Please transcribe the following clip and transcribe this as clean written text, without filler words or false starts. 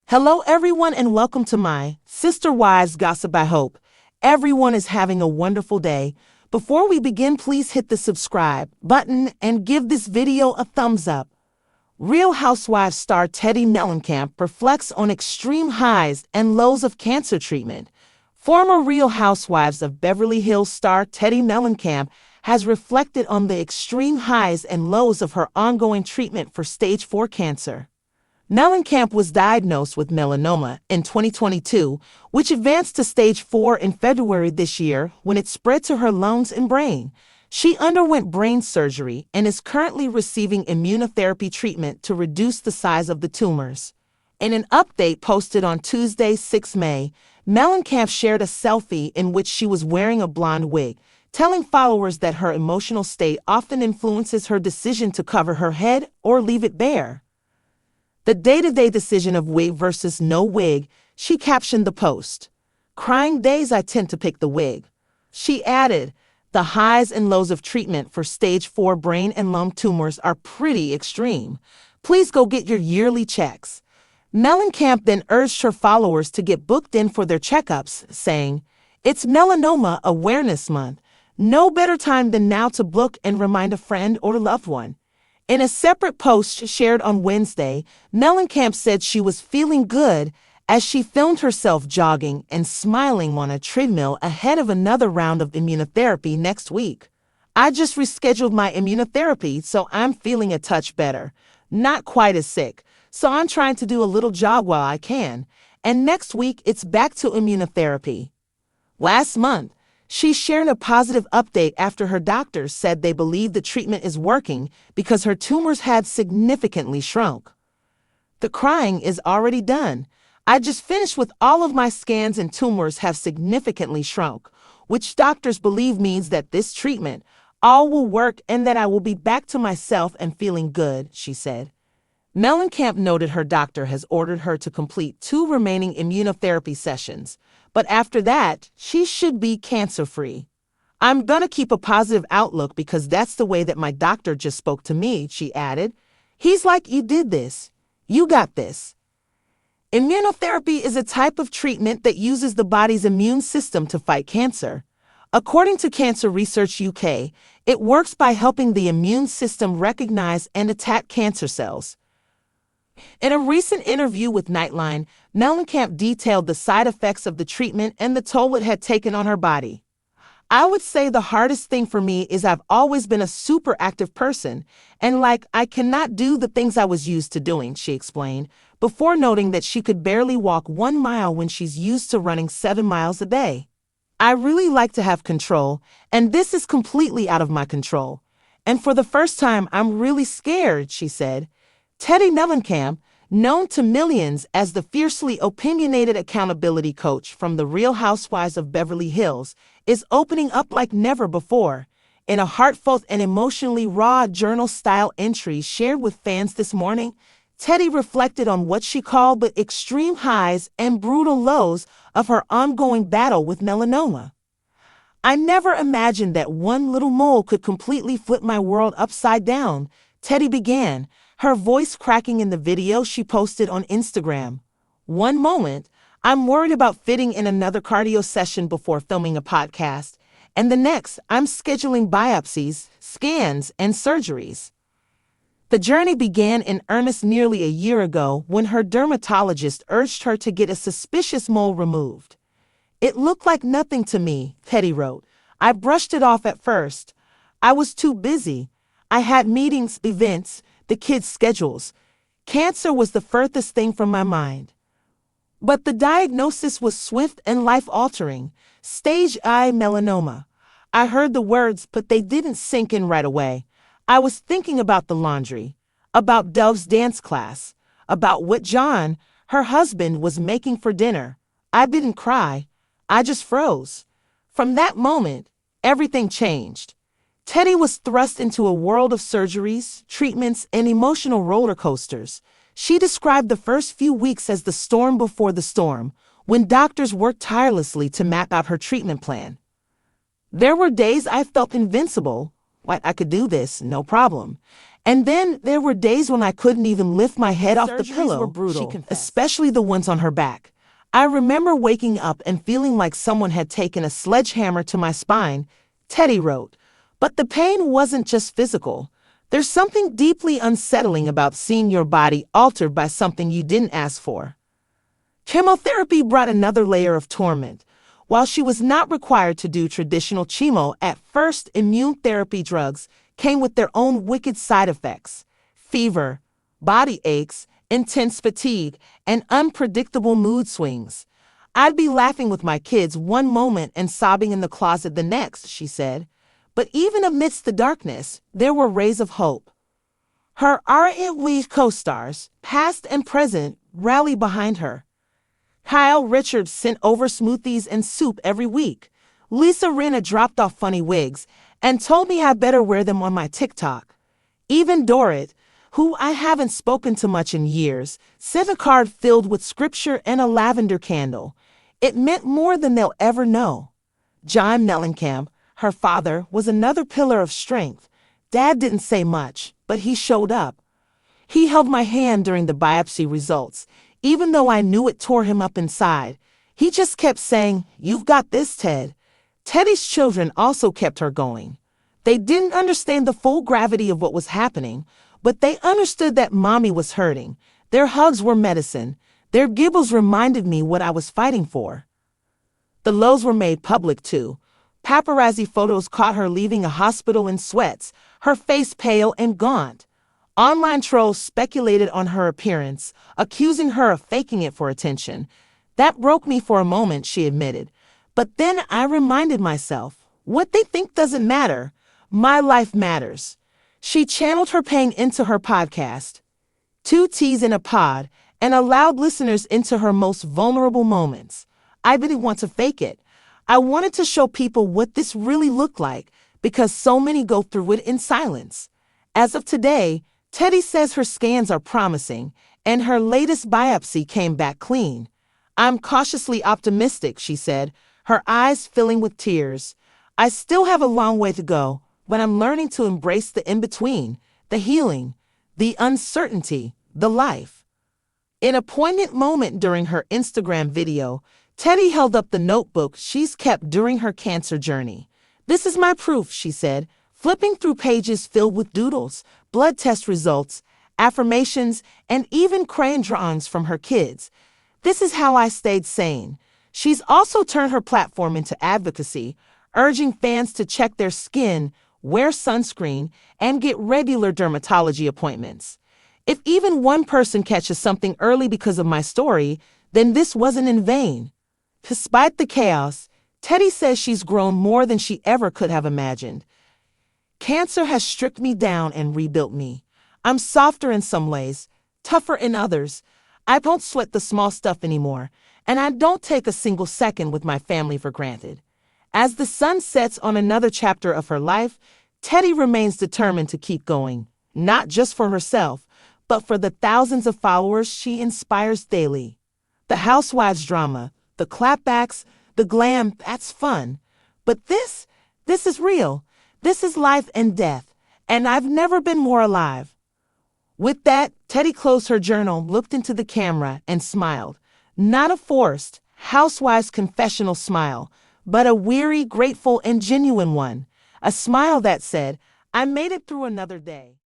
Hello everyone and welcome to my Sister Wives Gossip. I hope everyone is having a wonderful day. Before we begin, please hit the subscribe button and give this video a thumbs up. Real Housewives star Teddi Mellencamp reflects on extreme highs and lows of cancer treatment. Former Real Housewives of Beverly Hills star Teddi Mellencamp has reflected on the extreme highs and lows of her ongoing treatment for stage 4 cancer. Mellencamp was diagnosed with melanoma in 2022, which advanced to stage 4 in February this year when it spread to her lungs and brain. She underwent brain surgery and is currently receiving immunotherapy treatment to reduce the size of the tumors. In an update posted on Tuesday, 6 May, Mellencamp shared a selfie in which she was wearing a blonde wig, telling followers that her emotional state often influences her decision to cover her head or leave it bare. The day-to-day decision of wig versus no wig, she captioned the post. "Crying days I tend to pick the wig." She added, "The highs and lows of treatment for stage 4 brain and lung tumors are pretty extreme. Please go get your yearly checks." Mellencamp then urged her followers to get booked in for their checkups, saying, "It's Melanoma Awareness Month. No better time than now to book and remind a friend or loved one." In a separate post shared on Wednesday, Mellencamp said she was feeling good as she filmed herself jogging and smiling on a treadmill ahead of another round of immunotherapy next week. "I just rescheduled my immunotherapy, so I'm feeling a touch better. Not quite as sick, so I'm trying to do a little jog while I can. And next week, it's back to immunotherapy." Last month, she shared a positive update after her doctors said they believe the treatment is working because her tumors had significantly shrunk. "The crying is already done. I just finished with all of my scans and tumors have significantly shrunk, which doctors believe means that this treatment all will work and that I will be back to myself and feeling good," she said. Mellencamp noted her doctor has ordered her to complete 2 remaining immunotherapy sessions, but after that, she should be cancer-free. "I'm gonna keep a positive outlook because that's the way that my doctor just spoke to me," she added. "He's like, 'You did this. You got this.'" Immunotherapy is a type of treatment that uses the body's immune system to fight cancer. According to Cancer Research UK, it works by helping the immune system recognize and attack cancer cells. In a recent interview with Nightline, Mellencamp detailed the side effects of the treatment and the toll it had taken on her body. "I would say the hardest thing for me is I've always been a super active person, and I cannot do the things I was used to doing," she explained, before noting that she could barely walk 1 mile when she's used to running 7 miles a day. "I really like to have control, and this is completely out of my control. And for the first time, I'm really scared," she said. Teddi Mellencamp, known to millions as the fiercely opinionated accountability coach from the Real Housewives of Beverly Hills, is opening up like never before. In a heartfelt and emotionally raw journal-style entry shared with fans this morning, Teddi reflected on what she called the extreme highs and brutal lows of her ongoing battle with melanoma. "I never imagined that one little mole could completely flip my world upside down," Teddi began, her voice cracking in the video she posted on Instagram. "One moment, I'm worried about fitting in another cardio session before filming a podcast, and the next, I'm scheduling biopsies, scans, and surgeries." The journey began in earnest nearly a year ago when her dermatologist urged her to get a suspicious mole removed. "It looked like nothing to me," Teddi wrote. "I brushed it off at first. I was too busy. I had meetings, events, the kids' schedules. Cancer was the furthest thing from my mind. But the diagnosis was swift and life-altering. Stage I melanoma. I heard the words, but they didn't sink in right away. I was thinking about the laundry, about Dove's dance class, about what John, her husband, was making for dinner. I didn't cry. I just froze. From that moment, everything changed." Teddi was thrust into a world of surgeries, treatments, and emotional roller coasters. She described the first few weeks as the storm before the storm, when doctors worked tirelessly to map out her treatment plan. "There were days I felt invincible, like I could do this, no problem. And then there were days when I couldn't even lift my head off the Surgeries pillow, were brutal, she confessed, especially the ones on her back. I remember waking up and feeling like someone had taken a sledgehammer to my spine, Teddi wrote. But the pain wasn't just physical. There's something deeply unsettling about seeing your body altered by something you didn't ask for. Chemotherapy brought another layer of torment. While she was not required to do traditional chemo at first, immune therapy drugs came with their own wicked side effects: fever, body aches, intense fatigue, and unpredictable mood swings. I'd be laughing with my kids one moment and sobbing in the closet the next, she said. But even amidst the darkness, there were rays of hope. Her R&B co-stars, past and present, rallied behind her. Kyle Richards sent over smoothies and soup every week. Lisa Rinna dropped off funny wigs and told me I better wear them on my TikTok. Even Dorrit, who I haven't spoken to much in years, sent a card filled with scripture and a lavender candle. It meant more than they'll ever know. John Mellencamp, her father, was another pillar of strength. Dad didn't say much, but he showed up. He held my hand during the biopsy results, even though I knew it tore him up inside. He just kept saying, "You've got this, Ted." Teddy's children also kept her going. They didn't understand the full gravity of what was happening, but they understood that Mommy was hurting. Their hugs were medicine. Their gibbles reminded me what I was fighting for. The lows were made public, too. Paparazzi photos caught her leaving a hospital in sweats, her face pale and gaunt. Online trolls speculated on her appearance, accusing her of faking it for attention. That broke me for a moment, she admitted. But then I reminded myself, what they think doesn't matter. My life matters. She channeled her pain into her podcast, Two Teas in a Pod, and allowed listeners into her most vulnerable moments. I didn't want to fake it. I wanted to show people what this really looked like, because so many go through it in silence. As of today, Teddi says her scans are promising, and her latest biopsy came back clean. I'm cautiously optimistic, she said, her eyes filling with tears. I still have a long way to go, but I'm learning to embrace the in-between, the healing, the uncertainty, the life. In a poignant moment during her Instagram video, Teddi held up the notebook she's kept during her cancer journey. "This is my proof," she said, flipping through pages filled with doodles, blood test results, affirmations, and even crayon drawings from her kids. "This is how I stayed sane." She's also turned her platform into advocacy, urging fans to check their skin, wear sunscreen, and get regular dermatology appointments. If even one person catches something early because of my story, then this wasn't in vain. Despite the chaos, Teddi says she's grown more than she ever could have imagined. "Cancer has stripped me down and rebuilt me. I'm softer in some ways, tougher in others. I don't sweat the small stuff anymore, and I don't take a single second with my family for granted." As the sun sets on another chapter of her life, Teddi remains determined to keep going, not just for herself, but for the thousands of followers she inspires daily. The housewives drama, the clapbacks, the glam, that's fun. But this is real. This is life and death, and I've never been more alive. With that, Teddi closed her journal, looked into the camera, and smiled. Not a forced, housewife's confessional smile, but a weary, grateful, and genuine one. A smile that said, "I made it through another day."